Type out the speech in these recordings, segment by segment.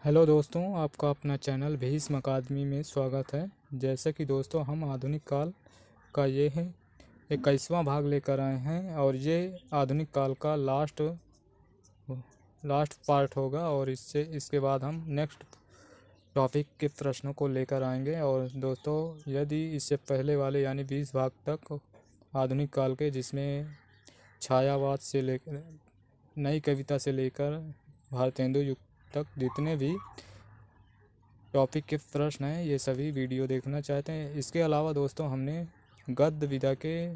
Hello दोस्तों, आपका अपना चैनल भीष्म अकादमी में स्वागत है। जैसे कि दोस्तों हम आधुनिक काल का ये है 21वां भाग लेकर आए हैं और ये आधुनिक काल का लास्ट पार्ट होगा और इसके बाद हम नेक्स्ट टॉपिक के प्रश्नों को लेकर आएंगे। और दोस्तों यदि इससे पहले वाले यानी 20 भाग तक आधुनिक काल के, जिसमें छायावाद से लेकर नई कविता से लेकर भारतेंदु युग तक जितने भी टॉपिक के प्रश्न हैं, ये सभी वीडियो देखना चाहते हैं। इसके अलावा दोस्तों हमने गद्य विधा के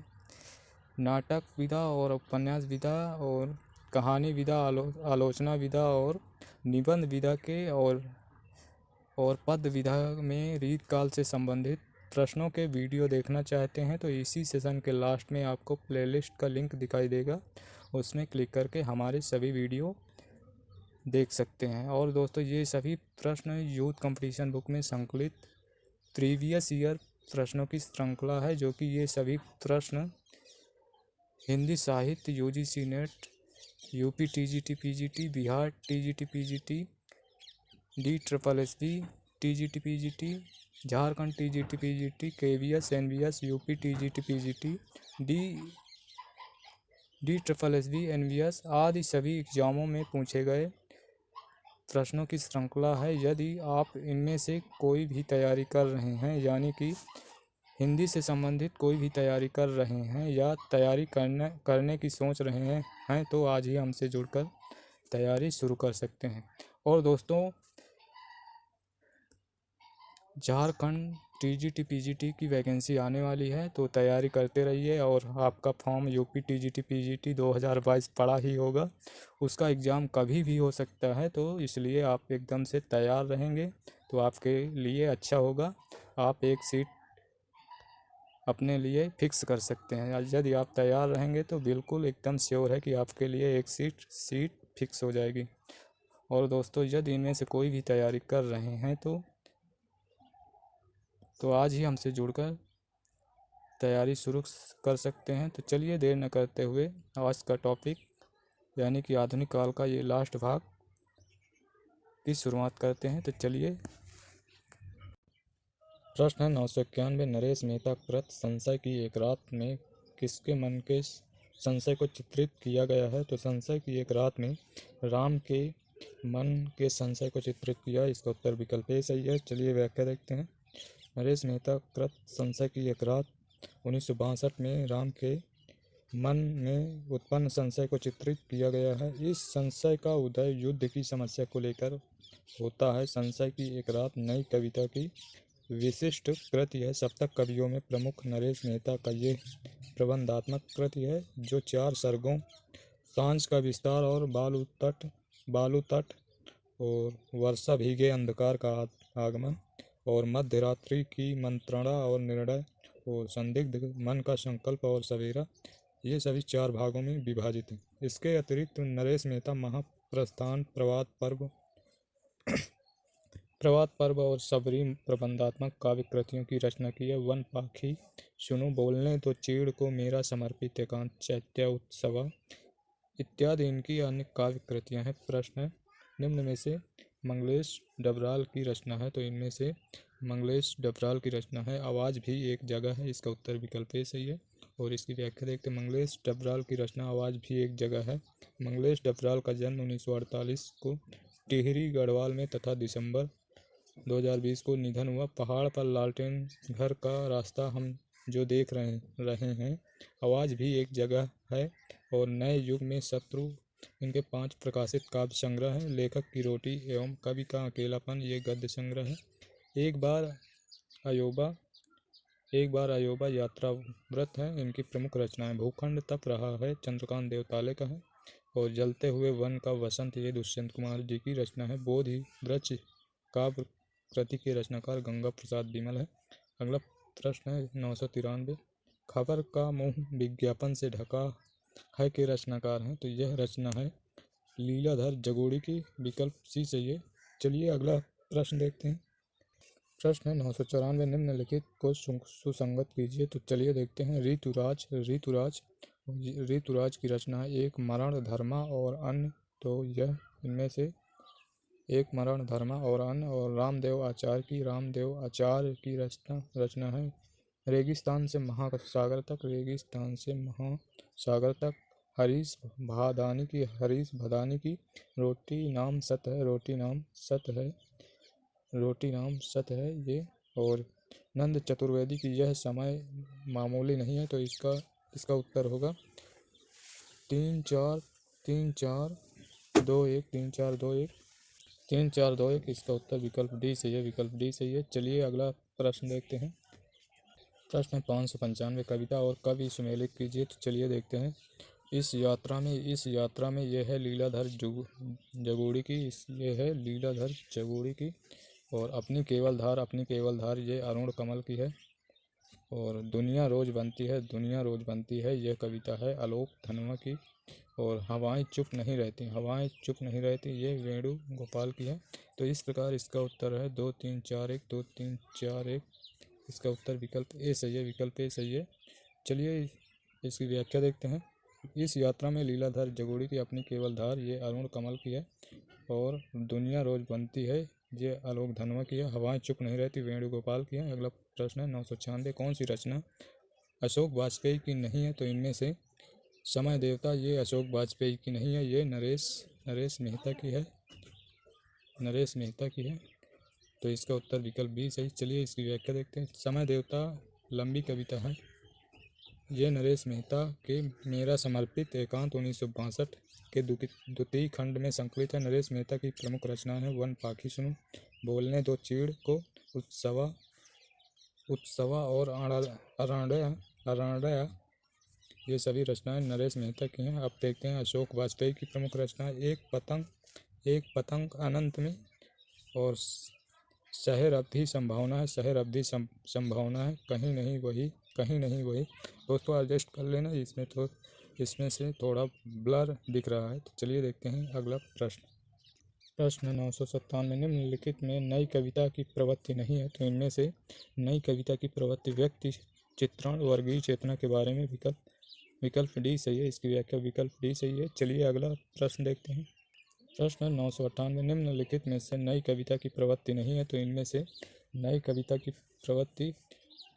नाटक विधा और उपन्यास विधा और कहानी विधा, आलोचना विधा और निबंध विधा के और पद विधा में रीत काल से संबंधित प्रश्नों के वीडियो देखना चाहते हैं तो इसी सेशन के लास्ट में आपको प्लेलिस्ट का लिंक दिखाई देगा, उसमें क्लिक करके हमारे सभी वीडियो देख सकते हैं। और दोस्तों ये सभी प्रश्न यूथ कंपटीशन बुक में संकलित प्रीवियस ईयर प्रश्नों की श्रृंखला है, जो कि ये सभी प्रश्न हिंदी साहित्य, UGC NET, UP TGT PGT, Bihar TGT PGT, DSSB TGT PGT, Jharkhand TGT PGT, KVS NVS, UP TGT PGT, DSSB NVS आदि सभी एग्जामों में पूछे गए प्रश्नों की श्रृंखला है। यदि आप इनमें से कोई भी तैयारी कर रहे हैं, यानी कि हिंदी से संबंधित कोई भी तैयारी कर रहे हैं या तैयारी करने की सोच रहे हैं तो आज ही हमसे जुड़कर तैयारी शुरू कर सकते हैं। और दोस्तों झारखंड टीजीटी पीजीटी की वैकेंसी आने वाली है, तो तैयारी करते रहिए। और आपका फॉर्म यूपी टीजीटी पीजीटी 2022 पड़ा ही होगा, उसका एग्ज़ाम कभी भी हो सकता है, तो इसलिए आप एकदम से तैयार रहेंगे तो आपके लिए अच्छा होगा। आप एक सीट अपने लिए फिक्स कर सकते हैं। यदि आप तैयार रहेंगे तो बिल्कुल एकदम श्योर है कि आपके लिए एक सीट फिक्स हो जाएगी। और दोस्तों यदि इनमें से कोई भी तैयारी कर रहे हैं तो आज ही हमसे जुड़कर तैयारी शुरू कर सकते हैं। तो चलिए देर न करते हुए आज का टॉपिक यानी कि आधुनिक काल का ये लास्ट भाग की शुरुआत करते हैं। तो चलिए, प्रश्न है 991। नरेश मेहता कृत संशय की एक रात में किसके मन के संशय को चित्रित किया गया है? तो संशय की एक रात में राम के मन के संशय को चित्रित किया। इसका उत्तर विकल्प ए सही है। चलिए व्याख्या देखते हैं। नरेश मेहता कृत संशय की एक रात 1962 में राम के मन में उत्पन्न संशय को चित्रित किया गया है। इस संशय का उदय युद्ध की समस्या को लेकर होता है। संशय की एक रात नई कविता की विशिष्ट कृति है। सप्तक कवियों में प्रमुख नरेश मेहता का ये प्रबंधात्मक कृति है, जो 4 सर्गों सांझ का विस्तार और बालू तट और वर्षा भीगे अंधकार का आगमन और मध्य रात्रि की मंत्रणा और निर्णय और संदिग्ध मन का संकल्प और सवेरा, ये सभी 4 भागों में विभाजित हैं। इसके अतिरिक्त नरेश मेहता महाप्रस्थान, प्रभात पर्व और सबरी प्रबंधात्मक काव्य कृतियों की रचना की है। वन पाखी सुनो बोलने तो चीड़ को मेरा समर्पित एकांत चैत्य उत्सव इत्यादि इनकी अन्य काव्य कृतियाँ हैं। प्रश्न है, निम्न में से मंगलेश डबराल की रचना है? तो इनमें से मंगलेश डबराल की रचना है आवाज़ भी एक जगह है। इसका उत्तर विकल्प ए सही है। और इसकी व्याख्या देखते हैं। मंगलेश डबराल की रचना आवाज़ भी एक जगह है। मंगलेश डबराल का जन्म 1948 को टिहरी गढ़वाल में तथा दिसंबर 2020 को निधन हुआ। पहाड़ पर लालटेन घर का रास्ता हम जो देख रहे हैं आवाज़ भी एक जगह है। और नए युग में शत्रु, इनके 5 प्रकाशित काव्य संग्रह हैं। लेखक की रोटी एवं कवि का अकेलापन, ये गद्य संग्रह है। एक बार अयोबा यात्रा व्रत है। इनकी प्रमुख रचनाएं भूखंड तप रहा है, चंद्रकांत देवताले का है। और जलते हुए वन का वसंत, ये दुष्यंत कुमार जी की रचना है। बोधि वृक्ष काव्य कृति के रचनाकार गंगा प्रसाद बिमल है। अगला प्रश्न है 993। खबर का मुंह विज्ञापन से ढका है के रचनाकार हैं? तो यह रचना है लीलाधर जगोड़ी की। विकल्प सी सही है। चलिए अगला प्रश्न देखते हैं। प्रश्न है 994। निम्नलिखित को सुसंगत कीजिए। तो चलिए देखते हैं। ऋतुराज की रचना है एक मरण धर्मा और अन्य। तो यह इनमें से एक मरण धर्मा और अन्य और रामदेव आचार्य की रचना है। रेगिस्तान से महासागर तक, रेगिस्तान से महासागर तक, हरीश भदानी की रोटी नाम सत है ये। और नंद चतुर्वेदी की यह समय मामूली नहीं है, तो इसका उत्तर होगा 3-4-2-1 इसका उत्तर विकल्प डी सही है, विकल्प डी सही है। चलिए अगला प्रश्न देखते हैं। प्रश्न 595 कविता और कवि सुमेलित कीजिए। तो चलिए देखते हैं। इस यात्रा में यह है लीलाधर जगोड़ी की और अपनी केवल धार ये अरुण कमल की है। और दुनिया रोज बनती है यह कविता है आलोक धनवा की। और हवाएं चुप नहीं रहती ये वेणु गोपाल की है। तो इस प्रकार इसका उत्तर है 2-3-4-1 इसका उत्तर विकल्प ए सही है, विकल्प ए सही है। चलिए इसकी व्याख्या देखते हैं। इस यात्रा में लीलाधर जगोड़ी की अपनी केवल धार ये अरुण कमल की है। और दुनिया रोज बनती है ये आलोक धनवा की है। हवाएं चुप नहीं रहती वेणुगोपाल की है। अगला प्रश्न है 996 कौन सी रचना अशोक वाजपेयी की नहीं है? तो इनमें से समय देवता ये अशोक वाजपेयी की नहीं है, ये नरेश मेहता की है। तो इसका उत्तर विकल्प बी सही। चलिए इसकी व्याख्या देखते हैं। समय देवता लंबी कविता है। ये नरेश मेहता के मेरा समर्पित एकांत 1962 के द्वितीय खंड में संकलित है। नरेश मेहता की प्रमुख रचनाएं हैं वन पाखी सुनो, बोलने दो चीड़ को, उत्सवा और अरांडया ये सभी रचनाएं नरेश मेहता की हैं। अब देखते हैं अशोक वाजपेयी की प्रमुख रचनाएं। एक पतंग अनंत में और शहर अवधि संभावना है, कहीं नहीं वही। दोस्तों एडजस्ट कर लेना, इसमें से थोड़ा ब्लर दिख रहा है। तो चलिए देखते हैं अगला प्रश्न 997 निम्नलिखित में नई कविता की प्रवृत्ति नहीं है। तो इनमें से नई कविता की प्रवृत्ति व्यक्ति चित्रण वर्गीय चेतना के बारे में विकल्प डी सही है, इसकी व्याख्या विकल्प डी सही है। चलिए अगला प्रश्न देखते हैं। प्रश्न 998 निम्नलिखित में से नई कविता की प्रवृत्ति नहीं है। तो इनमें से नई कविता की प्रवृत्ति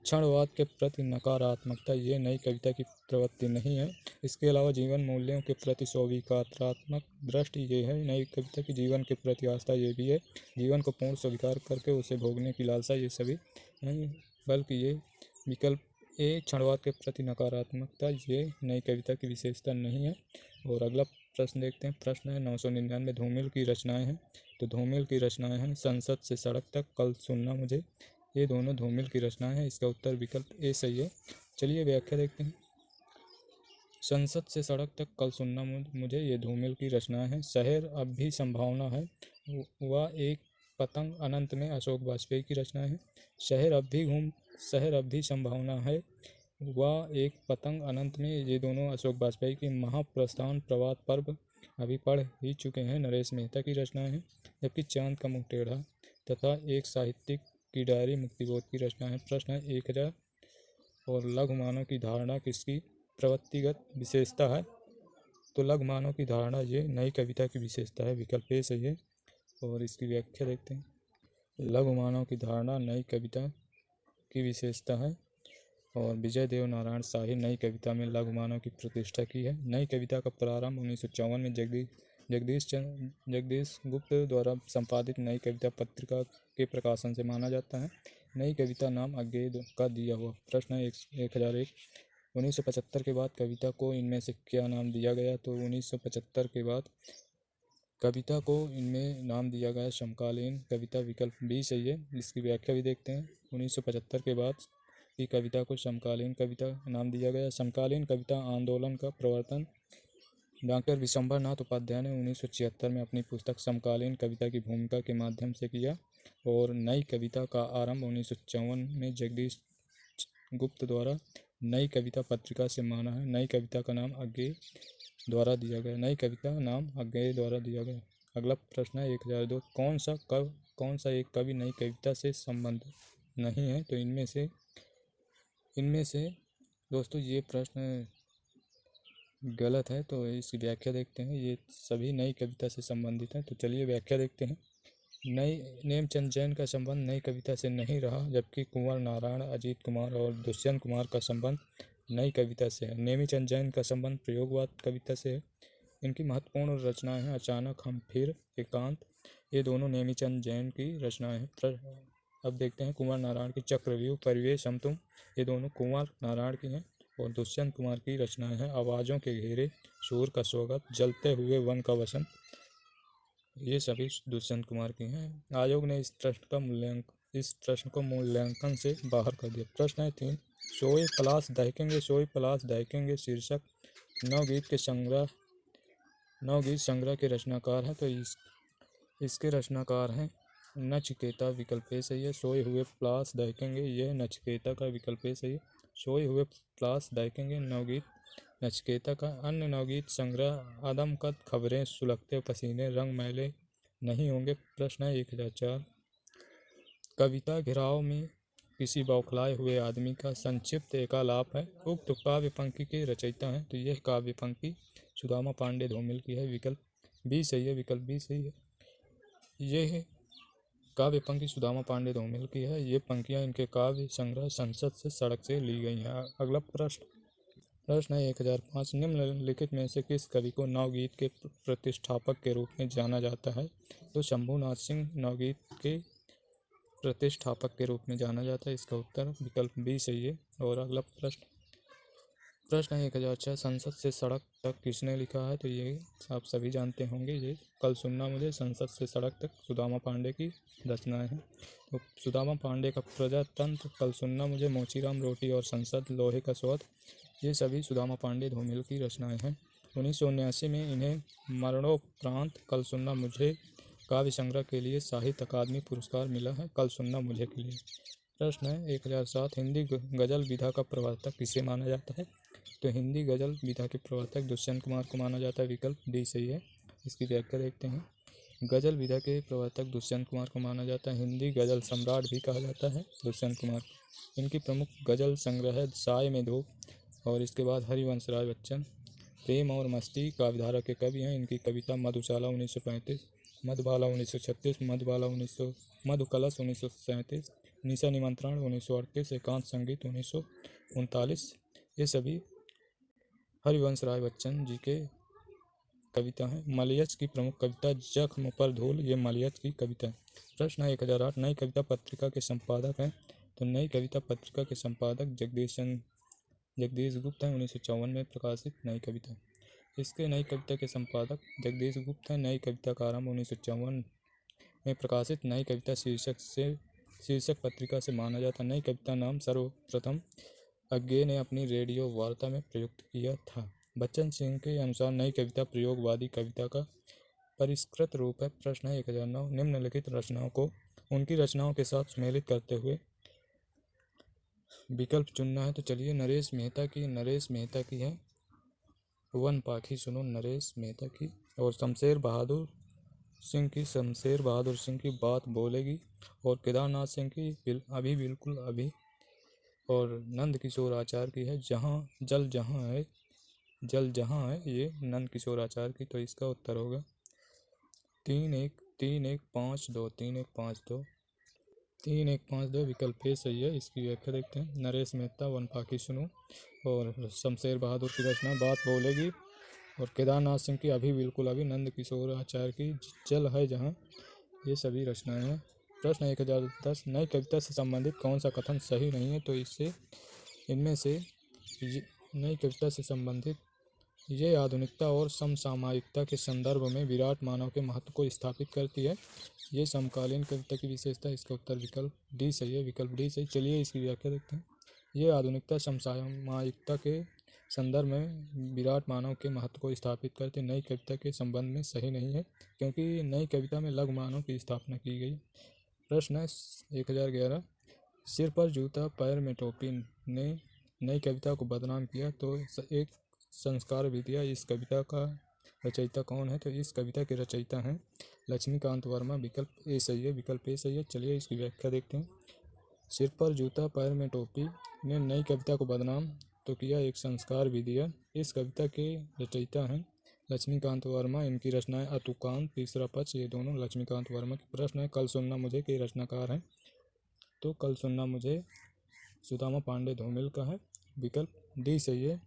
क्षणवाद के प्रति नकारात्मकता ये नई कविता की प्रवृत्ति नहीं है। इसके अलावा जीवन मूल्यों के प्रति स्वीकारात्मक दृष्टि ये है नई कविता की। जीवन के प्रति आस्था ये भी है, जीवन को पूर्ण स्वीकार करके उसे भोगने की लालसा ये सभी नहीं, बल्कि ये विकल्प ए क्षणवाद के प्रति नकारात्मकता ये नई कविता की विशेषता नहीं है। और अगला प्रश्न देखते हैं। प्रश्न है 999 धूमिल की रचनाएं हैं। तो धूमिल की रचनाएं हैं संसद से सड़क तक, कल सुनना मुझे, ये दोनों धूमिल की रचनाएं हैं। इसका उत्तर विकल्प ए सही है। चलिए व्याख्या देखते हैं। संसद से सड़क तक, कल सुनना मुझे, ये धूमिल की रचनाएं हैं। शहर अब भी संभावना है वह एक पतंग अनंत में अशोक वाजपेयी की रचनाएं हैं। शहर अब भी संभावना है वह एक पतंग अनंत में ये दोनों अशोक वाजपेयी की महाप्रस्थान प्रभात पर्व अभी पढ़ ही चुके हैं नरेश मेहता की रचनाएं हैं। जबकि चांद का मुख टेढ़ा तथा एक साहित्यिक की डायरी मुक्तिबोध की रचना है। प्रश्न है 1000 और लघु मानव की धारणा किसकी प्रवृत्तिगत विशेषता है? तो लघु मानव की धारणा ये नई कविता की विशेषता है, विकल्प ए सही है। और इसकी व्याख्या देखते हैं। लघु मानव की धारणा नई कविता की विशेषता है। और विजय देव नारायण शाही नई कविता में लघु मानव की प्रतिष्ठा की है। नई कविता का प्रारंभ 1954 में जगदीश गुप्त द्वारा संपादित नई कविता पत्रिका के प्रकाशन से माना जाता है। नई कविता नाम अज्ञेय का दिया हुआ। प्रश्न है 1001 1975 के बाद कविता को इनमें से क्या नाम दिया गया? तो 1975 के बाद कविता को इनमें नाम दिया गया समकालीन कविता, विकल्प बी सही है। इसकी व्याख्या भी देखते हैं। 1975 के बाद की कविता को समकालीन कविता नाम दिया गया। समकालीन कविता आंदोलन का प्रवर्तन डॉक्टर विशंबर नाथ उपाध्याय ने 1976 में अपनी पुस्तक समकालीन कविता की भूमिका के माध्यम से किया। और नई कविता का आरंभ 1954 में जगदीश गुप्त द्वारा नई कविता पत्रिका से माना है। नई कविता का नाम अज्ञेय द्वारा दिया गया। अगला प्रश्न है 1002 कौन सा एक कवि नई कविता से संबंध नहीं है? तो इनमें से दोस्तों ये प्रश्न गलत है, तो इसकी व्याख्या देखते हैं। ये सभी नई कविता से संबंधित हैं। तो चलिए व्याख्या देखते हैं। नई नेमचंद जैन का संबंध नई कविता से नहीं रहा, जबकि कुंवर नारायण, अजीत कुमार और दुष्यंत कुमार का संबंध नई कविता से है। नेमीचंद जैन का संबंध प्रयोगवाद कविता से है। इनकी महत्वपूर्ण रचनाएं हैं अचानक, हम फिर, एकांत। ये दोनों नेमीचंद जैन की रचनाएं हैं। अब देखते हैं कुंवर नारायण की चक्रव्यूह, परिवेश, हम तुम। ये दोनों कुंवर नारायण की हैं। और दुष्यंत कुमार की रचनाएं हैं आवाज़ों के घेरे, सूर का स्वागत, जलते हुए वन का वसंत। ये सभी दुष्यंत कुमार की हैं। आयोग ने इस प्रश्न को मूल्यांकन से बाहर कर दिया। प्रश्न है 3, सोए पलाश दहकेंगे, सोए पलाश दहकेंगे शीर्षक नवगीत संग्रह के रचनाकार हैं। तो इसके रचनाकार हैं नचिकेता, विकल्प ए सही है। सोए हुए पलाश दहकेंगे, यह नचिकेता का, विकल्प ए सही है। सोए हुए पलाश दहकेंगे नवगीत नचिकेता का। अन्य नवगीत संग्रह आदम कद, खबरें, सुलगते पसीने, रंग मैले नहीं होंगे। प्रश्न है 1004, कविता घेराव में किसी बौखलाए हुए आदमी का संक्षिप्त एकालाप है। उक्त काव्य पंक्ति के रचयिता हैं। तो यह काव्य पंक्ति सुदामा पांडे धूमिल की है, विकल्प बी सही है, विकल्प बी सही है। यह काव्य पंक्ति सुदामा पांडे धूमिल की है। ये पंक्तियां इनके काव्य संग्रह संसद से सड़क से ली गई हैं। अगला प्रश्न है 1005, निम्नलिखित में से किस कवि को नवगीत के प्रतिष्ठापक के रूप में जाना जाता है। तो शंभुनाथ सिंह नवगीत के प्रतिष्ठापक के रूप में जाना जाता है। इसका उत्तर विकल्प बी सही है। और अगला प्रश्न है 1006, संसद से सड़क तक किसने लिखा है। तो ये आप सभी जानते होंगे, ये कल सुनना मुझे, संसद से सड़क तक सुदामा पांडे की रचनाएं हैं। तो सुदामा पांडे का प्रजातंत्र, कल सुनना मुझे, मोचीराम रोटी और संसद, लोहे का स्वाद, ये सभी सुदामा पांडे धूमिल की रचनाएं हैं। 1979 में इन्हें मरणोपरांत कल सुनना मुझे काव्य संग्रह के लिए साहित्य अकादमी पुरस्कार मिला है, कल सुनना मुझे के लिए। प्रश्न है 1007, हिंदी गजल विधा का प्रवर्तक किसे माना जाता है। तो हिंदी गजल विधा के प्रवर्तक दुष्यंत कुमार को माना जाता है, विकल्प डी सही है। इसकी व्याख्या देखते हैं। गजल विधा के प्रवर्तक दुष्यंत कुमार को माना जाता है। हिंदी गजल सम्राट भी कहा जाता है दुष्यंत कुमार। इनकी प्रमुख गजल संग्रह है साय में धूप, और इसके बाद हरिवंश राय बच्चन। प्रेम और मस्ती काव्यधारा के कवि हैं। इनकी कविता मधुशाला 1935, मधुबाला 1936, मधुकलश 1937, निशा निमंत्रण 1938, एकांत संगीत 1939। ये सभी हरिवंश राय बच्चन जी के कविता है। मलयज की प्रमुख कविता जख्म पर धूल, ये मलयज की कविता है। प्रश्न है 1008, नई कविता पत्रिका के संपादक हैं। तो नई कविता पत्रिका के संपादक जगदीश गुप्त हैं। 1954 में प्रकाशित नई कविता। इसके नई कविता के संपादक जगदीश गुप्त हैं। नई कविता का आरंभ 1954 में प्रकाशित नई कविता शीर्षक पत्रिका से माना जाता। नई कविता नाम सर्वप्रथम अज्ञे ने अपनी रेडियो वार्ता में प्रयुक्त किया था। बच्चन सिंह के अनुसार नई कविता प्रयोगवादी कविता का परिष्कृत रूप है। प्रश्न है 1009, निम्नलिखित रचनाओं को उनकी रचनाओं के साथ सम्मिलित करते हुए विकल्प चुनना है। तो चलिए, नरेश मेहता की है वन पाखी सुनो नरेश मेहता की, और शमशेर बहादुर सिंह की बात बोलेगी, और केदारनाथ सिंह की अभी बिल्कुल अभी, और नंद किशोर आचार्य की है जल जहाँ है, ये नंद किशोर आचार्य की। तो इसका उत्तर होगा 3-1-5-2 विकल्प ए सही है। इसकी व्याख्या देखते हैं। नरेश मेहता वन पाखी सुनो, और शमशेर बहादुर की रचना बात बोलेगी, और केदारनाथ सिंह की अभी बिल्कुल अभी, नंद किशोर आचार्य की जल है जहाँ, ये सभी रचनाएं हैं। प्रश्न 1010, नई कविता से संबंधित कौन सा कथन सही नहीं है। तो इनमें से नई कविता से संबंधित ये आधुनिकता और समसामयिकता के संदर्भ में विराट मानव के महत्व को स्थापित करती है। ये समकालीन कविता की विशेषता। इसका उत्तर विकल्प डी सही है, विकल्प डी सही। चलिए इसकी व्याख्या देखते हैं। ये आधुनिकता समसामयिकता के संदर्भ में विराट मानव के महत्व को स्थापित करती नई कविता के संबंध में सही नहीं है, क्योंकि नई कविता में लघु मानव की स्थापना की गई। प्रश्न है 1011, सिर पर जूता पैर में टोपी ने नई कविता को बदनाम किया। तो एक संस्कार विद्या, इस कविता का रचयिता कौन है। तो इस कविता के रचयिता हैं लक्ष्मीकांत वर्मा, विकल्प ए सही है, विकल्प ए सही है। चलिए इसकी व्याख्या देखते हैं। सिर पर जूता पैर में टोपी ने नई कविता को बदनाम तो किया एक संस्कार विद्या, इस कविता के रचयिता हैं लक्ष्मीकांत वर्मा, इनकी रचनाएं अतुकांत, तीसरा पक्ष, ये दोनों लक्ष्मीकांत वर्मा के प्रश्न है। कल सुनना मुझे के रचनाकार हैं, तो कल सुनना मुझे सुदामा पांडे धूमिल का है, विकल्प डी सही है।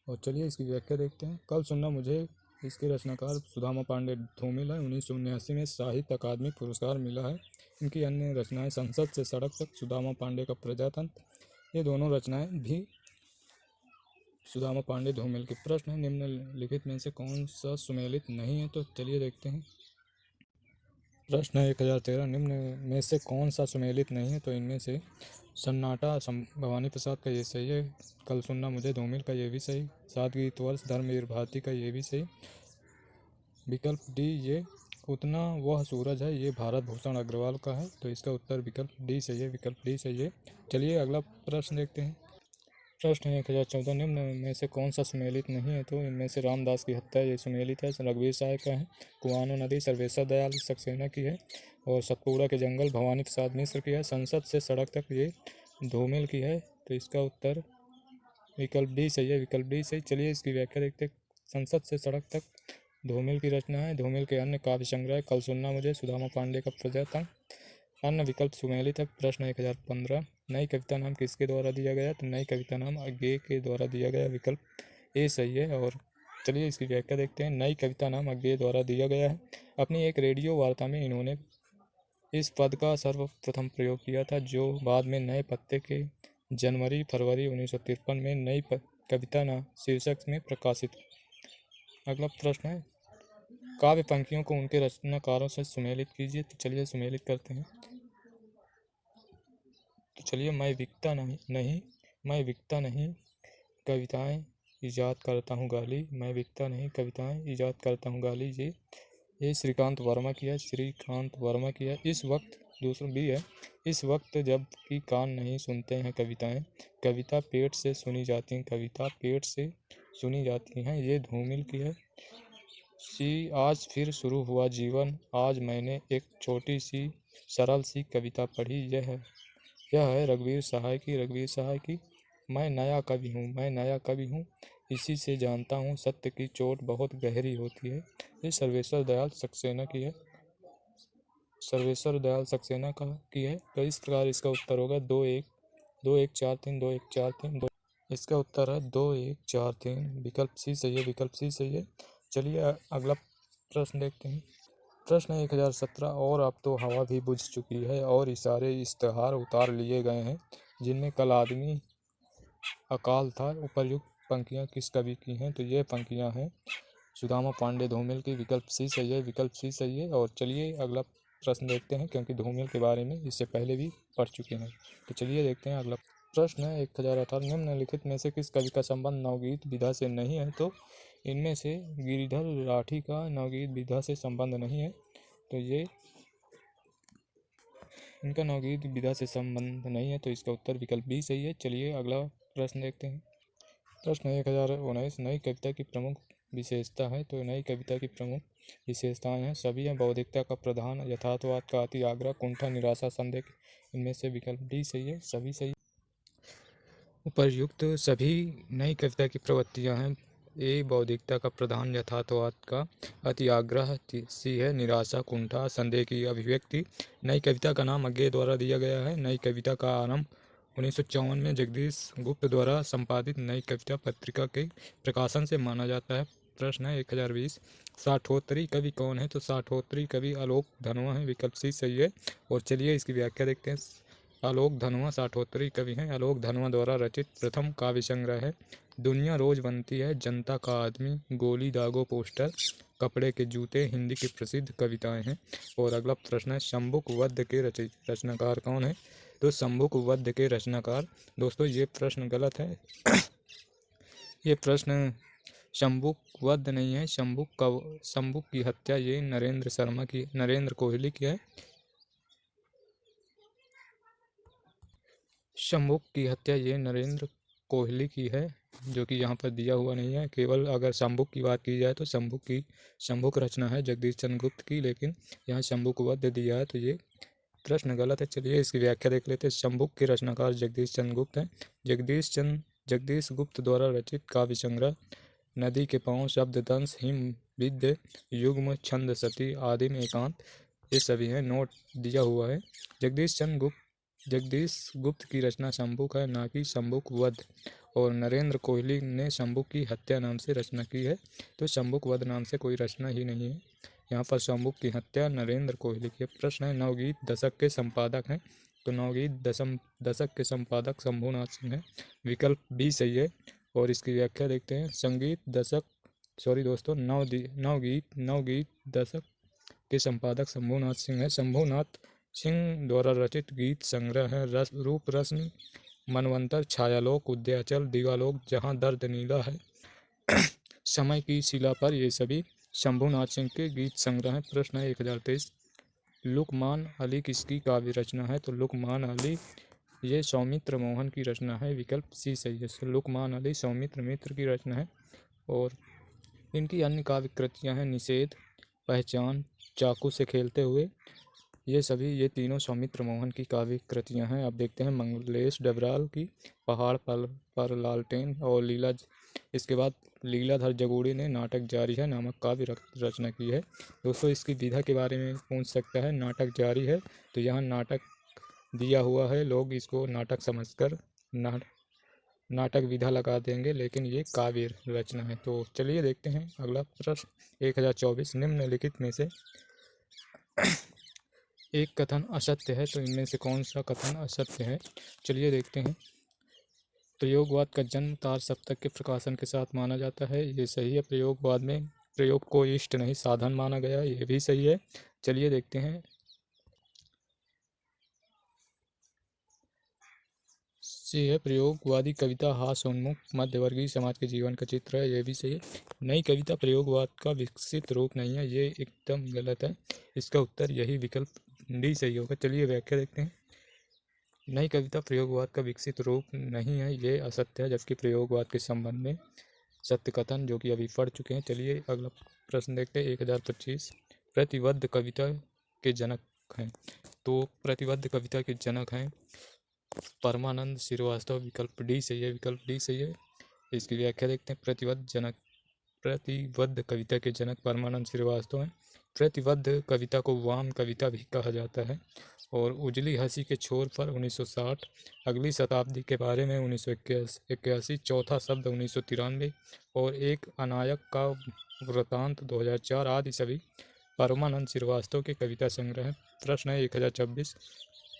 और चलिए इसकी व्याख्या देखते हैं। कल सुनना मुझे, इसके रचनाकार सुदामा पांडे धूमिल है। 1979 में साहित्य अकादमी पुरस्कार मिला है। इनकी अन्य रचनाएं संसद से सड़क तक, सुदामा पांडे का प्रजातंत्र, ये दोनों रचनाएं भी सुदामा पांडे धूमिल के प्रश्न है। निम्नलिखित में से कौन सा सुमेलित नहीं है, तो चलिए देखते हैं। प्रश्न 1013, निम्न में से कौन सा सुमेलित नहीं है, तो इनमें से सन्नाटा भवानी प्रसाद का ये सही है, कल सुनना मुझे धूमिल का ये भी सही, सातगीत वर्ष धर्मवीर भारती का ये भी सही, विकल्प डी ये उतना वह सूरज है, ये भारत भूषण अग्रवाल का है, तो इसका उत्तर विकल्प डी सही है, विकल्प डी सही है। चलिए अगला प्रश्न देखते हैं। प्रश्न 1014, निम्न में से कौन सा सुमेलित नहीं है, तो इनमें से रामदास की हत्या ये सुमेलित है, रघुवीर सहाय का है, कुआनो नदी सर्वेश्वर दयाल सक्सेना की है, और सतपुड़ा के जंगल भवानी प्रसाद मिश्र की है, संसद से सड़क तक ये धूमिल की है, तो इसका उत्तर विकल्प डी सही है, विकल्प डी सही। चलिए इसकी व्याख्या देखते हैं। संसद से सड़क तक धूमिल की रचना है। धूमिल के अन्य काव्य संग्रह कल सुनना मुझे, सुदामा पांडे का प्रजातंत्र, अन्य विकल्प सुमेलित है। प्रश्न 1015, नई कविता नाम किसके द्वारा दिया गया, तो नई कविता नाम अज्ञेय के द्वारा दिया गया, विकल्प ए सही है। और चलिए इसकी व्याख्या देखते हैं। नई कविता नाम अज्ञेय द्वारा दिया गया है। अपनी एक रेडियो वार्ता में इन्होंने इस पद का सर्वप्रथम प्रयोग किया था, जो बाद में नए पत्ते के जनवरी-फरवरी 1953 में नई कविता ना शीर्षक में प्रकाशित। अगला प्रश्न है, काव्य पंक्तियों को उनके रचनाकारों से सुमेलित कीजिए, तो चलिए सुमेलित करते हैं। तो चलिए, मैं बिकता नहीं कविताएं ईजाद करता हूँ गाली, मैं बिकता नहीं कविताएं ईजाद करता हूँ गाली, ये श्रीकांत वर्मा की है, श्रीकांत वर्मा की है। इस वक्त दूसरा भी है, इस वक्त जब कि कान नहीं सुनते हैं कविताएं, कविता पेट से सुनी जाती हैं, कविता पेट से सुनी जाती हैं, ये धूमिल की है। आज फिर शुरू हुआ जीवन, आज मैंने एक छोटी सी सरल सी कविता पढ़ी, यह है रघुवीर सहाय की। मैं नया कवि हूँ, इसी से जानता हूँ सत्य की चोट बहुत गहरी होती है, ये सर्वेश्वर दयाल सक्सेना की है, तो इस प्रकार इसका उत्तर होगा 2 1 4 3 इसका उत्तर है 2 1 4 3, विकल्प सी सही है। चलिए अगला प्रश्न देखते हैं। प्रश्न 1017, और अब तो हवा भी बुझ चुकी है और सारे इश्तेहार उतार लिए गए हैं, जिनमें कल आदमी अकाल था, उपर्युक्त पंक्तियां किस कवि की हैं, तो ये पंक्तियां हैं सुदामा पांडे धूमिल की, विकल्प सी सही है। और चलिए अगला प्रश्न देखते हैं, क्योंकि धूमिल के बारे में इससे पहले भी पढ़ चुके हैं, तो चलिए देखते हैं अगला प्रश्न है 1018, निम्नलिखित में से किस कवि का संबंध नवगीत विधा से नहीं है, तो इनमें से गिरिधर राठी का नवगीत विधा से संबंध नहीं है, तो ये इनका नवगीत विधा से संबंध नहीं है, तो इसका उत्तर विकल्प बी सही है। चलिए अगला प्रश्न देखते हैं। प्रश्न 1019, नई कविता की प्रमुख विशेषता है, तो नई कविता की प्रमुख विशेषताएं हैं, सभी हैं बौद्धिकता का प्रधान, यथार्थवाद का अति आग्रह, कुंठा, निराशा, संदेह, इनमें से विकल्प डी सही है, सभी सही। उपर्युक्त सभी नई कविता की प्रवृत्तियां हैं, ए बौद्धिकता का प्रधान, यथार्थवाद का अति आग्रह, सी है निराशा, कुंठा, संदेह की अभिव्यक्ति। नई कविता का नाम अज्ञेय द्वारा दिया गया है। नई कविता का आरंभ 1954 में जगदीश गुप्त द्वारा संपादित नई कविता पत्रिका के प्रकाशन से माना जाता है। प्रश्न है 1020, साठोत्तरी कवि कौन है, तो साठोत्तरी कवि आलोक धनवा है, विकल्प सी सही है। और चलिए इसकी व्याख्या देखते हैं। आलोक धनवा साठोत्तरी कवि हैं। आलोक धनवा द्वारा रचित प्रथम काव्य संग्रह है दुनिया रोज बनती है, जनता का आदमी, गोली दागो पोस्टर, कपड़े के जूते, हिंदी की प्रसिद्ध कविताएं हैं। और अगला प्रश्न है, शंभुक वध के रचनाकार कौन है, तो शंभुक वध के रचनाकार, दोस्तों ये प्रश्न गलत है। ये प्रश्न शंभुक वध नहीं है, शंभुक की हत्या ये नरेंद्र कोहली की है। शंभुक की हत्या ये नरेंद्र कोहली की है, जो कि यहाँ पर दिया हुआ नहीं है। केवल अगर शंभुक की बात की जाए तो शंभुक रचना है जगदीश चंद्र गुप्त की, लेकिन यहाँ शंभुक वध दिया है, तो ये प्रश्न गलत है। चलिए इसकी व्याख्या देख लेते हैं। शंभुक के रचनाकार जगदीश चंद्र गुप्त हैं। जगदीश गुप्त द्वारा रचित काव्य संग्रह नदी के पाँव, शब्द दंश, हिम, विद्य, युग्म, छंद, सती, आदिम, एकांत, ये सभी हैं। नोट दिया हुआ है। जगदीश गुप्त की रचना शंभुक है, ना कि शंभुक वध। और नरेंद्र कोहली ने शंभुक की हत्या नाम से रचना की है। तो शंभुक वध नाम से कोई रचना ही नहीं है। यहाँ पर शंभुक की हत्या नरेंद्र कोहली के। प्रश्न है, नवगीत दशक के संपादक हैं। तो नवगीत दशक के संपादक शंभुनाथ सिंह हैं। विकल्प बी सही है। और इसकी व्याख्या देखते हैं। नवगीत दशक के संपादक शंभुनाथ सिंह है। शंभुनाथ सिंह द्वारा रचित गीत संग्रह है रूप रश्मि, मनवंतर, छायालोक, उद्याचल, दिवालोक, जहाँ दर्द नीला है, समय की शिला पर, ये सभी शंभुनाथ सिंह के गीत संग्रह हैं। प्रश्न है 1023, लुकमान अली किसकी काव्य रचना है? तो लुकमान अली ये सौमित्र मोहन की रचना है। विकल्प सी सही है। लुकमान अली सौमित्र मित्र की रचना है। और इनकी अन्य काव्य कृतियाँ हैं निषेध, पहचान, चाकू से खेलते हुए, ये तीनों सौमित्र मोहन की काव्य कृतियाँ हैं। अब देखते हैं मंगलेश डबराल की पहाड़ पर लालटेन और इसके बाद लीलाधर जगूड़ी ने नाटक जारी है नामक काव्य रचना की है। दोस्तों इसकी विधा के बारे में पूछ सकता है। नाटक जारी है, तो यहाँ नाटक दिया हुआ है, लोग इसको नाटक समझकर नाटक विधा लगा देंगे, लेकिन ये काव्य रचना है। तो चलिए देखते हैं अगला प्रश्न 1024, निम्नलिखित में से एक कथन असत्य है। तो इनमें से कौन सा कथन असत्य है? चलिए देखते हैं। प्रयोगवाद का जन्म तार सप्तक के प्रकाशन के साथ माना जाता है, ये सही है। प्रयोगवाद में प्रयोग को इष्ट नहीं साधन माना गया, ये भी सही है। चलिए देखते हैं। सी है, प्रयोगवादी कविता हास्योन्मुख मध्यवर्गीय समाज के जीवन का चित्र है, ये भी सही है। नई कविता प्रयोगवाद का विकसित रूप नहीं है, ये एकदम गलत है। इसका उत्तर यही विकल्प डी सही होगा। चलिए व्याख्या देखते हैं। नई कविता प्रयोगवाद का विकसित रूप नहीं है, ये असत्य है। जबकि प्रयोगवाद के संबंध में सत्य कथन जो कि अभी पढ़ चुके हैं। चलिए अगला प्रश्न देखते हैं 1025, प्रतिबद्ध कविता के जनक हैं। तो प्रतिबद्ध कविता के जनक हैं परमानंद श्रीवास्तव। विकल्प डी सही है। विकल्प डी सही है। इसकी व्याख्या देखते हैं। प्रतिबद्ध कविता के जनक परमानंद श्रीवास्तव हैं। प्रतिबद्ध कविता को वाम कविता भी कहा जाता है। और उजली हंसी के छोर पर 1960, अगली शताब्दी के बारे में 1981, चौथा शब्द 1993 और एक अनायक का वृतांत 2004 आदि सभी परमानंद श्रीवास्तव के कविता संग्रह हैं। प्रश्न है 1026,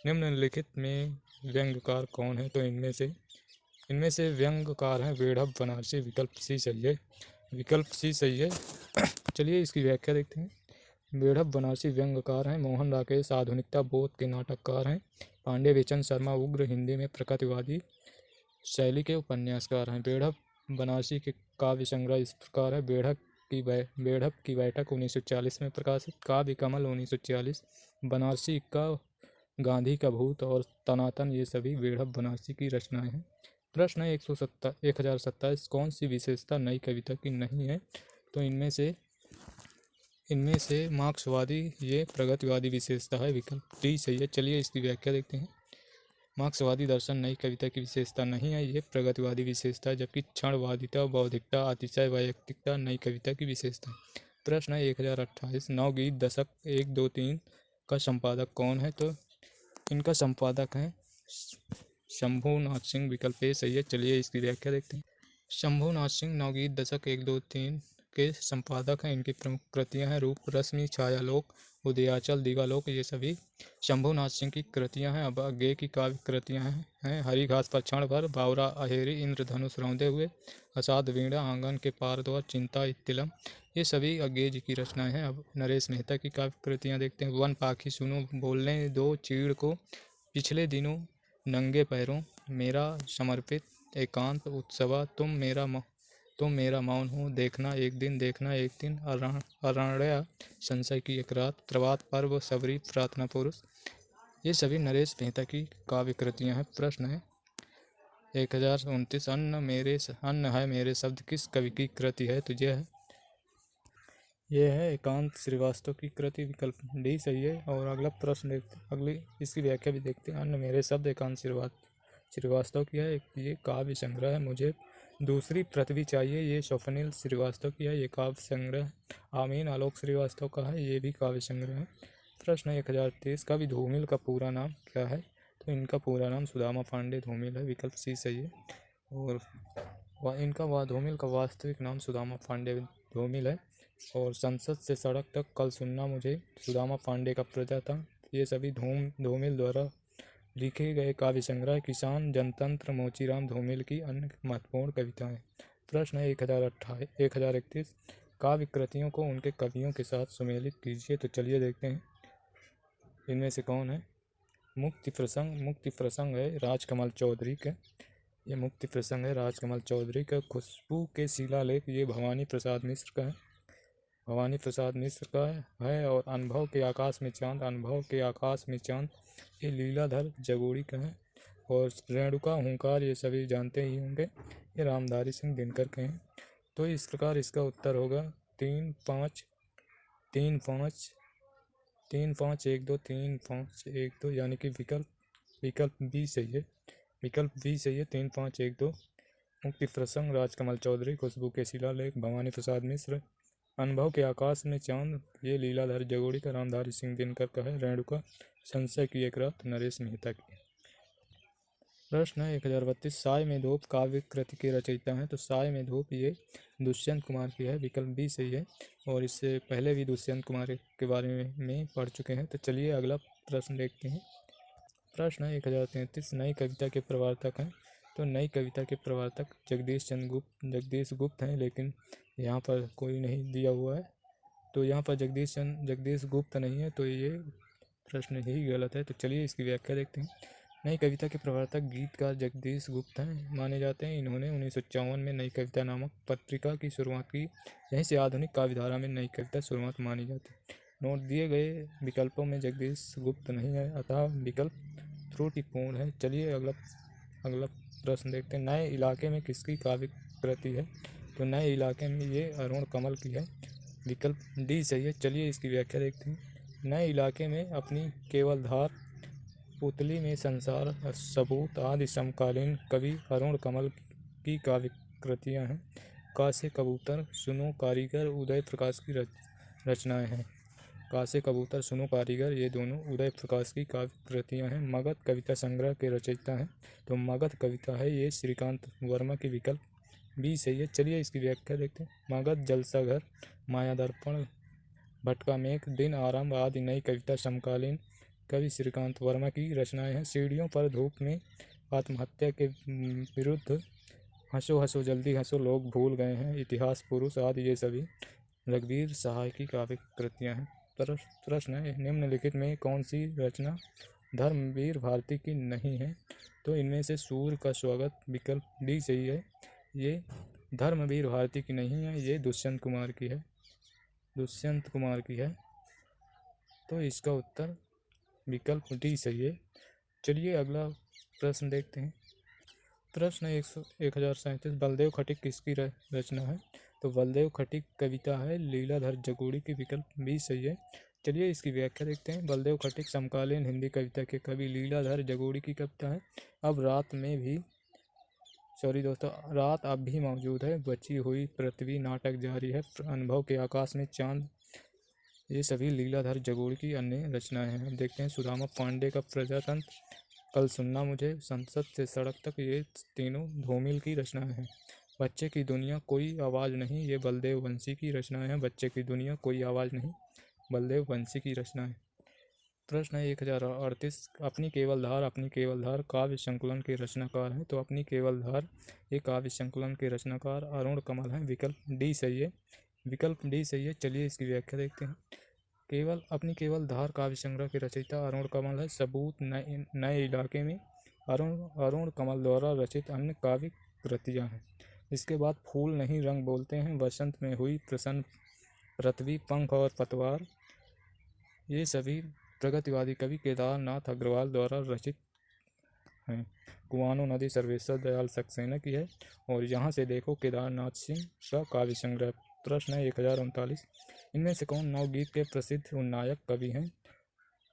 निम्नलिखित में व्यंग्यकार कौन है? तो इनमें से व्यंग्यकार हैं वेढ़व बनारसी। विकल्प सी सही है। विकल्प सी सही है। चलिए इसकी व्याख्या देखते हैं। वेढ़व बनारसी व्यंग्यकार हैं। मोहन राकेश आधुनिकता बोध के नाटककार हैं। पांडे बेचन शर्मा उग्र हिंदी में प्रकृतिवादी शैली के उपन्यासकार हैं। वेढ़व बनारसी के काव्य संग्रह इस प्रकार है। बेढ़प की बैठक 1940 में प्रकाशित। काव्य कमल 1946, बनारसी का गांधी का भूत और तनातन, ये सभी वेढ़प बनारसी की रचनाएं हैं। प्रश्न है 1027, कौन सी विशेषता नई कविता की नहीं है? तो इनमें से मार्क्सवादी ये प्रगतिवादी विशेषता है। विकल्प डी सही है। चलिए इसकी व्याख्या देखते हैं। मार्क्सवादी दर्शन नई कविता की विशेषता नहीं है, ये प्रगतिवादी विशेषता है। जबकि क्षणवादिता, बौद्धिकता, अतिशय वैयक्तिकता नई कविता की विशेषता है। प्रश्न है 1028, नवगीत दशक 1, 2, 3 का संपादक कौन है? तो इनका संपादक है शंभुनाथ सिंह। विकल्प ए सही है। चलिए इसकी व्याख्या देखते हैं। शंभुनाथ सिंह नवगीत दशक 1, 2, 3 के संपादक हैं। इनकी प्रमुख कृतियां हैं रूप रश्मि, छायालोक, उदयाचल, दिवालोक, ये सभी शंभुनाथ सिंह की कृतियां हैं। अब अज्ञे की काव्य कृतियां हैं हरी घास पर क्षण भर, बावरा अहेरी, इंद्रधनुष रौंदे हुए, असाध वीणा, आंगन के पार द्वार, चिंता इत्तिलम, ये सभी अज्ञे जी की रचनाएं हैं। अब नरेश मेहता की काव्य कृतियां देखते हैं। वन पाखी सुनो, बोलने दो चीड़ को, पिछले दिनों, नंगे पैरों, मेरा समर्पित, एकांत, उत्सवा, तुम मेरा मौन हो, देखना एक दिन, अरण्या, संशय की एक रात, प्रभात पर्व, सबरी, प्रार्थना पुरुष, ये सभी नरेश मेहता की काव्य कृतियाँ हैं। प्रश्न है 1029, अन्न है मेरे शब्द किस कवि की कृति है? तो यह है एकांत श्रीवास्तव की कृति। विकल्प डी सही है। और अगला प्रश्न देखते, अगली इसकी व्याख्या भी देखते हैं। अन्न मेरे शब्द एकांत श्रीवास्तव की है। ये काव्य संग्रह है। मुझे दूसरी प्रति चाहिए, ये स्वप्निल श्रीवास्तव की है। ये काव्य संग्रह आमीन आलोक श्रीवास्तव का है, ये भी काव्य संग्रह है। प्रश्न 1023, कवि धूमिल का पूरा नाम क्या है? तो इनका पूरा नाम सुदामा पांडे धूमिल है, विकल्प सी सही है। और इनका धूमिल का वास्तविक नाम सुदामा पांडे धूमिल है। और संसद से सड़क तक, कल सुनना मुझे, सुदामा पांडे का प्रजातंत्र, ये सभी धूमिल द्वारा लिखे गए काव्य संग्रह। किसान जनतंत्र मोचीराम धूमिल की अन्य महत्वपूर्ण कविताएं। प्रश्न 1031, काव्य कृतियों को उनके कवियों के साथ सुमेलित कीजिए। तो चलिए देखते हैं इनमें से कौन है। मुक्ति प्रसंग है राजकमल चौधरी का, ये मुक्ति प्रसंग है राजकमल चौधरी का। खुशबू के शिलालेख, ये भवानी प्रसाद मिश्र का है, भवानी प्रसाद मिश्र का है। और अनुभव के आकाश में चांद, ये लीलाधर जगोड़ी का है। और रेणुका हुंकार, ये सभी जानते ही होंगे, ये रामधारी सिंह दिनकर के हैं। तो इस प्रकार इसका उत्तर होगा 3 5 3 5 3 5 1 2 3 5 1 2, यानी कि विकल्प बी सही है। विकल्प बी सही है, 3 5 1 2। मुक्ति प्रसंग राजकमल चौधरी, खुशबू के शिलालेख भवानी प्रसाद मिश्र, अनुभव के आकाश में चांद, ये लीलाधर जगोड़ी का, रामधारी सिंह दिनकर का है। रेणुका संशय की एक रात, नरेश मेहता की। प्रश्न है 1032, साय में धूप काव्य कृति के रचयिता हैं। तो साय में धूप ये दुष्यंत कुमार की है, विकल्प बी सही है। और इससे पहले भी दुष्यंत कुमार के बारे में पढ़ चुके हैं। तो चलिए अगला प्रश्न देखते हैं। प्रश्न है 1033, नई कविता के प्रवर्तक हैं। तो नई कविता के प्रवर्तक जगदीश गुप्त हैं, लेकिन यहाँ पर कोई नहीं दिया हुआ है। तो यहाँ पर जगदीश गुप्त नहीं है, तो ये प्रश्न ही गलत है। तो चलिए इसकी व्याख्या देखते हैं। नई कविता के प्रवर्तक गीतकार जगदीश गुप्त हैं माने जाते हैं। इन्होंने 1951 में नई कविता नामक पत्रिका की शुरुआत की। यहीं से आधुनिक काव्यधारा में नई कविता शुरुआत मानी जाती है। नोट दिए गए विकल्पों में जगदीश गुप्त नहीं है, अतः विकल्प त्रुटिपूर्ण है। चलिए अगला प्रश्न देखते हैं। नए इलाके में किसकी काव्य कृति है? तो नए इलाके में ये अरुण कमल की है, विकल्प डी सही है। चलिए इसकी व्याख्या देखते हैं। नए इलाके में अपनी केवल धार, पुतली में संसार, सबूत आदि समकालीन कवि अरुण कमल की काव्य कृतियाँ हैं। कासे कबूतर, सुनो कारीगर, उदय प्रकाश की रचनाएं हैं। कासे कबूतर, सुनो कारीगर, ये दोनों उदय प्रकाश की काव्य कृतियाँ हैं। मगध कविता संग्रह के रचयिता हैं। तो मगध कविता है ये श्रीकांत वर्मा की, विकल्प बी सही है। चलिए इसकी व्याख्या देखते हैं। मगध जलसाघर, माया दर्पण, भटका मेघ, दिन आरंभ आदि नई कविता समकालीन कवि श्रीकांत वर्मा की रचनाएं हैं। सीढ़ियों पर धूप में, आत्महत्या के विरुद्ध, हंसो हंसो जल्दी हंसो, लोग भूल गए हैं, इतिहास पुरुष आदि ये सभी रघुवीर सहाय की काव्य कृतियाँ हैं। प्रश्न है, निम्नलिखित में कौन सी रचना धर्मवीर भारती की नहीं है? तो इनमें से सूर्य का स्वागत, विकल्प डी सही है, ये धर्मवीर भारती की नहीं है, ये दुष्यंत कुमार की है। तो इसका उत्तर विकल्प डी सही है। चलिए अगला प्रश्न देखते हैं। प्रश्न 1037, बलदेव खटिक किसकी रचना है? तो बलदेव खटिक कविता है लीलाधर जगोड़ी की, विकल्प बी सही है। चलिए इसकी व्याख्या देखते हैं। बलदेव खटिक समकालीन हिंदी कविता के कवि लीलाधर जगोड़ी की कविता है। रात अब भी मौजूद है, बची हुई पृथ्वी नाटक जारी है, अनुभव के आकाश में चांद, ये सभी लीलाधर जगोड़ी की अन्य रचनाएं हैं। देखते हैं सुदामा पांडे का प्रजातंत्र, कल सुनना मुझे, संसद से सड़क तक, ये तीनों धूमिल की रचनाएं हैं। बच्चे की दुनिया कोई आवाज़ नहीं, ये बलदेव वंशी की रचनाएं हैं। बच्चे की दुनिया कोई आवाज़ नहीं, बलदेव वंशी की रचनाएं। प्रश्न है 1038, अपनी केवल धार काव्य संकलन के रचनाकार हैं। तो अपनी केवल धार ये काव्य संकलन के रचनाकार अरुण कमल हैं, विकल्प डी सही है। चलिए इसकी व्याख्या देखते हैं। अपनी केवल धार काव्य संग्रह के रचयिता अरुण कमल है। सबूत, नए इलाके में अरुण कमल द्वारा रचित अन्य काव्य कृतियाँ हैं। इसके बाद फूल नहीं रंग बोलते हैं, बसंत में हुई प्रसन्न पृथ्वी, पंख और पतवार, ये सभी प्रगतिवादी कवि केदारनाथ अग्रवाल द्वारा रचित हैं। कुआनो नदी सर्वेश्वर दयाल सक्सेना की है। और यहाँ से देखो केदारनाथ सिंह का काव्य संग्रह। प्रश्न है 1039, इनमें से कौन नवगीत के प्रसिद्ध उन्नायक कवि हैं?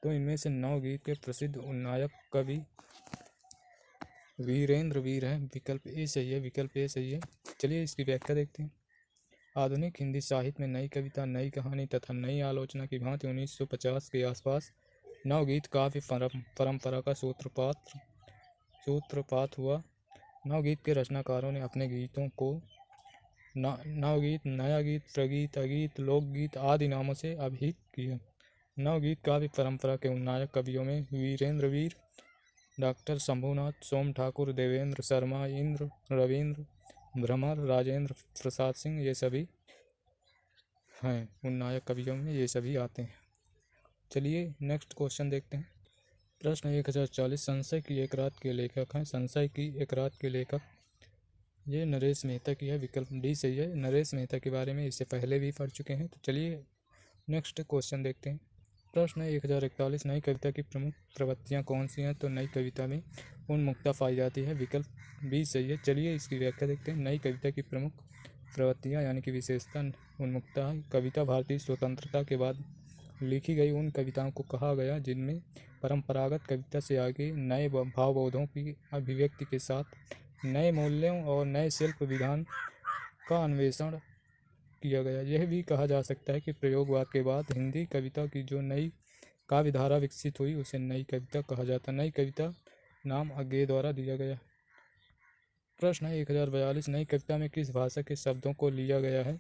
तो इनमें से नवगीत के प्रसिद्ध उन्नायक कवि वीरेंद्र वीर है, विकल्प ए सही है, विकल्प ए सही है। चलिए इसकी व्याख्या देखते हैं। आधुनिक हिंदी साहित्य में नई कविता, नई कहानी तथा नई आलोचना की भांति 1950 के आसपास नवगीत काव्य परंपरा का सूत्रपात हुआ। नवगीत के रचनाकारों ने अपने गीतों को नवगीत, नया गीत, प्रगीत, अगीत, लोकगीत आदि नामों से अभिहित किया। नवगीत काव्य परंपरा के नायक कवियों में वीरेंद्र वीर, डॉक्टर शंभुनाथ, सोम ठाकुर, देवेंद्र शर्मा, इंद्र, रविंद्र भ्रमर, राजेंद्र प्रसाद सिंह, ये सभी हैं। उन नायक कवियों में ये सभी आते हैं। चलिए नेक्स्ट क्वेश्चन देखते हैं। प्रश्न 1040, संशय की एक रात के लेखक हैं। संशय की एक रात के लेखक ये नरेश मेहता की है, विकल्प डी सही है। नरेश मेहता के बारे में इससे पहले भी पढ़ चुके हैं। तो चलिए नेक्स्ट क्वेश्चन देखते हैं। प्रश्न 1041, नई कविता की प्रमुख प्रवृत्तियाँ कौन सी हैं? तो नई कविता में उन्मुक्तता पाई जाती है, विकल्प बी सही है। चलिए इसकी व्याख्या देखते हैं। नई कविता की प्रमुख प्रवृत्तियाँ यानी कि विशेषता उन्मुक्तता है। कविता भारतीय स्वतंत्रता के बाद लिखी गई उन कविताओं को कहा गया जिनमें परंपरागत कविता से आगे नए भावबोधों की अभिव्यक्ति के साथ नए मूल्यों और नए शिल्प विधान का अन्वेषण किया गया। यह भी कहा जा सकता है कि प्रयोगवाद के बाद हिंदी कविता की जो नई काव्य धारा विकसित हुई उसे नई कविता कहा जाता। नई कविता नाम अज्ञेय द्वारा दिया गया। प्रश्न 1042, नई कविता में किस भाषा के शब्दों को लिया गया है?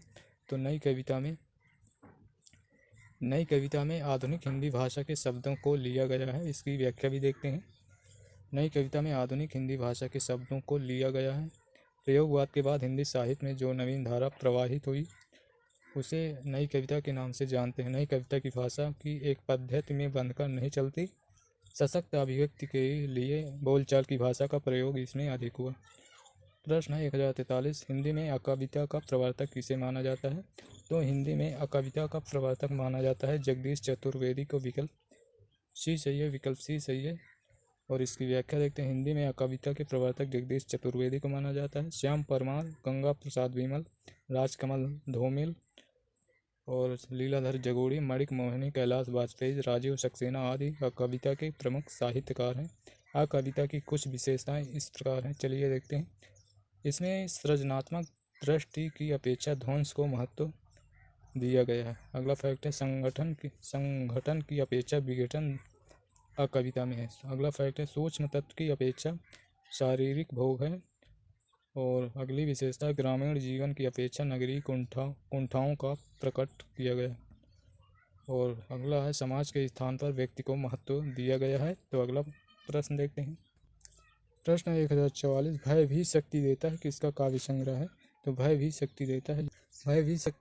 तो नई कविता में आधुनिक हिंदी भाषा के शब्दों को लिया गया है। इसकी व्याख्या भी देखते हैं। नई कविता में आधुनिक हिंदी भाषा के शब्दों को लिया गया है। प्रयोगवाद के बाद हिंदी साहित्य में जो नवीन धारा प्रवाहित हुई उसे नई कविता के नाम से जानते हैं। नई कविता की भाषा की एक पद्धति में बंधकर नहीं चलती। सशक्त अभिव्यक्ति के लिए बोलचाल की भाषा का प्रयोग इसमें अधिक हुआ। प्रश्न 1043, हिंदी में अकविता का प्रवर्तक किसे माना जाता है? तो हिंदी में अकविता का प्रवर्तक माना जाता है जगदीश चतुर्वेदी को, विकल्प सी सही है, विकल्प सी सही है। और इसकी व्याख्या देखते हैं। हिंदी में कविता के प्रवर्तक जगदीश चतुर्वेदी को माना जाता है। श्याम परमार, गंगा प्रसाद विमल, राजकमल धूमिल और लीलाधर जगोड़ी, मणिक मोहिनी, कैलाश बाजपेयी, राजीव सक्सेना आदि कविता के प्रमुख साहित्यकार हैं। कविता की कुछ विशेषताएं इस प्रकार हैं। चलिए देखते हैं। इसमें सृजनात्मक दृष्टि की अपेक्षा ध्वंस को महत्व दिया गया है। अगला फैक्ट है संगठन की अपेक्षा विघटन कविता में है। अगला फैक्ट है सूक्ष्म तत्व की अपेक्षा शारीरिक भोग है। और अगली विशेषता ग्रामीण जीवन की अपेक्षा नगरीय कुंठाओं का प्रकट किया गया। और अगला है समाज के स्थान पर व्यक्ति को महत्व दिया गया है। तो अगला प्रश्न देखते हैं। प्रश्न 1044, भय भी शक्ति देता है किसका काव्य संग्रह है? तो भय भी शक्ति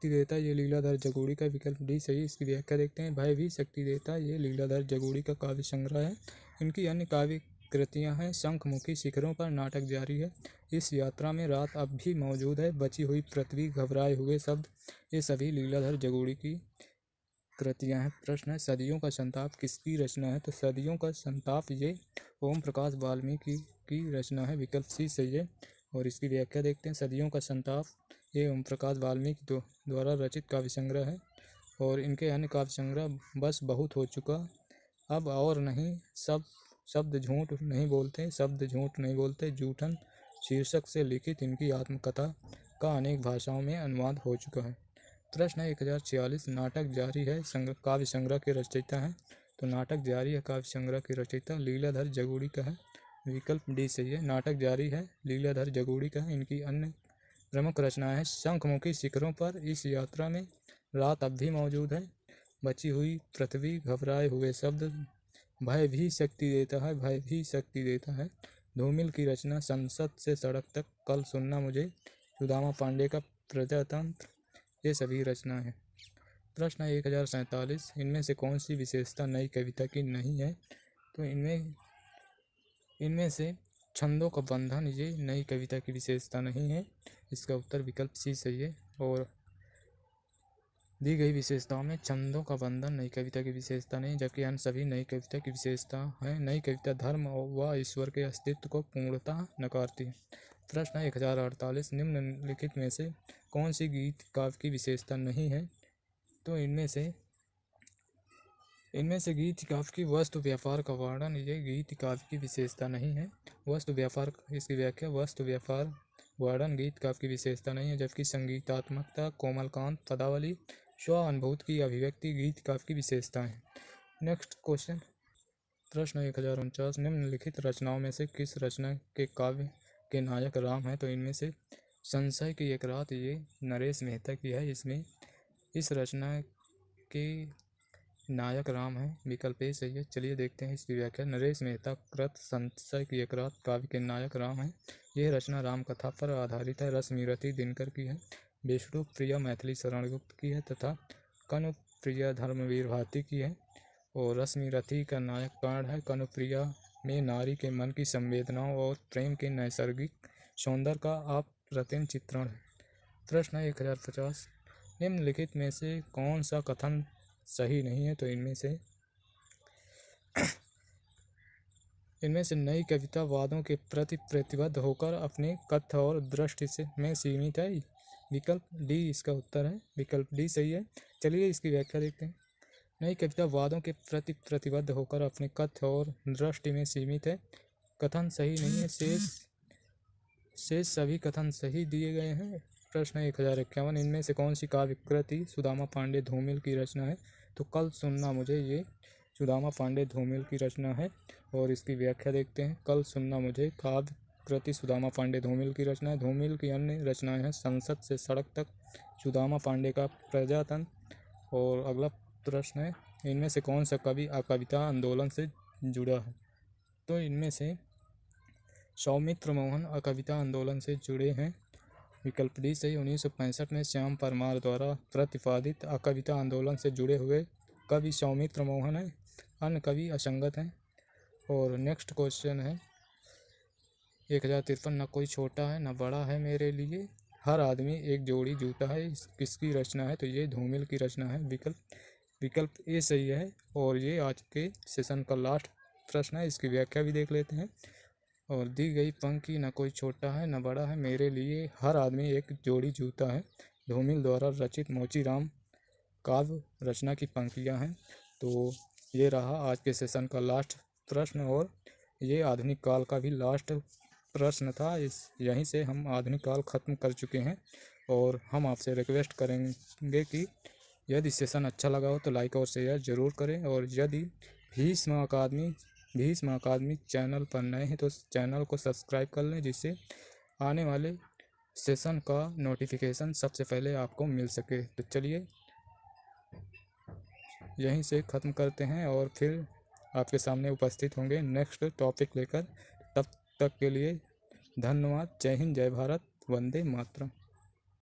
देता है, ये लीलाधर जगोड़ी का, विकल्प डी सही। इसकी व्याख्या देखते हैं। भय भी शक्ति देता है, ये लीलाधर जगोड़ी का काव्य संग्रह है। इनकी अन्य काव्य कृतियां हैं। शंखमुखी, शिखरों पर, नाटक जारी है, इस यात्रा में, रात अब भी मौजूद है, बची हुई पृथ्वी, घबराए हुए शब्द, ये सभी लीलाधर जगोड़ी की कृतियां हैं। प्रश्न है सदियों का संताप किसकी रचना है? तो सदियों का संताप ये ओम प्रकाश वाल्मीकि की रचना है, विकल्प सी सही है। और इसकी व्याख्या देखते हैं। सदियों का संताप ये ओम प्रकाश वाल्मीकि द्वारा रचित काव्य संग्रह है। और इनके अन्य काव्य संग्रह बस बहुत हो चुका, अब और नहीं, शब्द झूठ नहीं बोलते, जूठन शीर्षक से लिखित इनकी आत्मकथा का अनेक भाषाओं में अनुवाद हो चुका है। प्रश्न 1046, नाटक जारी है काव्य संग्रह के रचयिता हैं? तो नाटक जारी है काव्य संग्रह के रचयिता लीलाधर जगोड़ी का है, विकल्प डी सही है। नाटक जारी है लीलाधर जगोड़ी का है। इनकी अन्य प्रमुख रचनाएं हैं शंखमुखी, शिखरों पर, इस यात्रा में, रात अब भी मौजूद है, बची हुई पृथ्वी, घबराए हुए शब्द, भय भी शक्ति देता है, धूमिल की रचना संसद से सड़क तक, कल सुनना मुझे, सुदामा पांडे का प्रजातंत्र, ये सभी रचना है। प्रश्न 1047, इनमें से कौन सी विशेषता नई कविता की नहीं है? तो इनमें से छंदों का बंधन ये नई कविता की विशेषता नहीं है। इसका उत्तर विकल्प सी सही है। और दी गई विशेषताओं में छंदों का बंधन नई कविता की विशेषता नहीं, जबकि अन्य सभी नई कविता की विशेषता हैं। नई कविता धर्म व ईश्वर के अस्तित्व को पूर्णतः नकारती है। प्रश्न 1048, निम्नलिखित में से कौन सी गीत काव्य की विशेषता नहीं है? तो इनमें से इनमें से गीत काव्य की वस्तु व्यापार का वर्णन, ये गीत काव्य की विशेषता नहीं है। वस्तु व्यापार, इसकी व्याख्या, वस्तु व्यापार वर्णन गीत काव्य की विशेषता नहीं है, जबकि संगीतात्मकता, कोमलकांत, पदावली, स्व अनुभूति की अभिव्यक्ति गीत काव्य की विशेषता है। नेक्स्ट क्वेश्चन, प्रश्न 1049, निम्नलिखित रचनाओं में से किस रचना के काव्य के नायक राम है? तो इनमें से संशय की एक रात, ये नरेश मेहता की है। इसमें इस रचना के नायक राम है, विकल्प ए सही है। चलिए देखते हैं इसकी व्याख्या। नरेश मेहता कृत संशय की एक रात काव्य के नायक राम है। यह रचना राम कथा पर आधारित है। रश्मिरथी दिनकर की है, विष्णु प्रिया मैथिली शरण गुप्त की है तथा कनुप्रिया धर्मवीर भारती की है। और रश्मिरथी का नायक कर्ण है। कनुप्रिया में नारी के मन की संवेदनाओं और प्रेम के नैसर्गिक सौंदर्य का अप्रतिम चित्रण है। प्रश्न 1050, निम्नलिखित में से कौन सा कथन सही नहीं है? तो इनमें से नई कविता वादों के प्रति प्रतिबद्ध होकर अपने कथ्य और दृष्टि से में सीमित है। विकल्प डी इसका उत्तर है, विकल्प डी सही है। चलिए इसकी व्याख्या देखते हैं। नई कविता वादों के प्रति प्रतिबद्ध होकर अपने कथ्य और दृष्टि में सीमित है, कथन सही नहीं है। शेष सभी कथन सही दिए गए हैं। प्रश्न 1051, इनमें से कौन सी काव्य कृति सुदामा पांडे धूमिल की रचना है? तो कल सुनना मुझे, ये सुदामा पांडे धूमिल की रचना है। और इसकी व्याख्या देखते हैं। कल सुनना मुझे काव्य कृति सुदामा पांडे धूमिल की रचना है। धूमिल की अन्य रचनाएं हैं संसद से सड़क तक, सुदामा पांडे का प्रजातंत्र। और अगला प्रश्न है, इनमें से कौन सा कवि कविता आंदोलन से जुड़ा है? तो इनमें से सौमित्र मोहन कविता आंदोलन से जुड़े हैं, विकल्प डी सही। 1965 में श्याम परमार द्वारा प्रतिपादित कविता आंदोलन से जुड़े हुए कवि सौमित्र मोहन है, अन्य कवि असंगत हैं। और नेक्स्ट क्वेश्चन है 1053, न कोई छोटा है न बड़ा है मेरे लिए, हर आदमी एक जोड़ी जूता है, किसकी रचना है? तो ये धूमिल की रचना है, विकल्प ए सही है। और ये आज के सेशन का लास्ट प्रश्न है, इसकी व्याख्या भी देख लेते हैं। और दी गई पंक्ति, न कोई छोटा है न बड़ा है मेरे लिए, हर आदमी एक जोड़ी जूता है, धूमिल द्वारा रचित मोचीराम काव्य रचना की पंक्तियां हैं। तो ये रहा आज के सेशन का लास्ट प्रश्न, और ये आधुनिक काल का भी लास्ट प्रश्न था। यहीं से हम आधुनिक काल ख़त्म कर चुके हैं। और हम आपसे रिक्वेस्ट करेंगे कि यदि सेशन अच्छा लगा हो तो लाइक और शेयर ज़रूर करें। और यदि भीष्म अकादमी चैनल पर नए हैं तो चैनल को सब्सक्राइब कर लें, जिससे आने वाले सेशन का नोटिफिकेशन सबसे पहले आपको मिल सके। तो चलिए यहीं से ख़त्म करते हैं और फिर आपके सामने उपस्थित होंगे नेक्स्ट टॉपिक लेकर। तब तक के लिए धन्यवाद। जय हिंद, जय भारत, वंदे मातरम।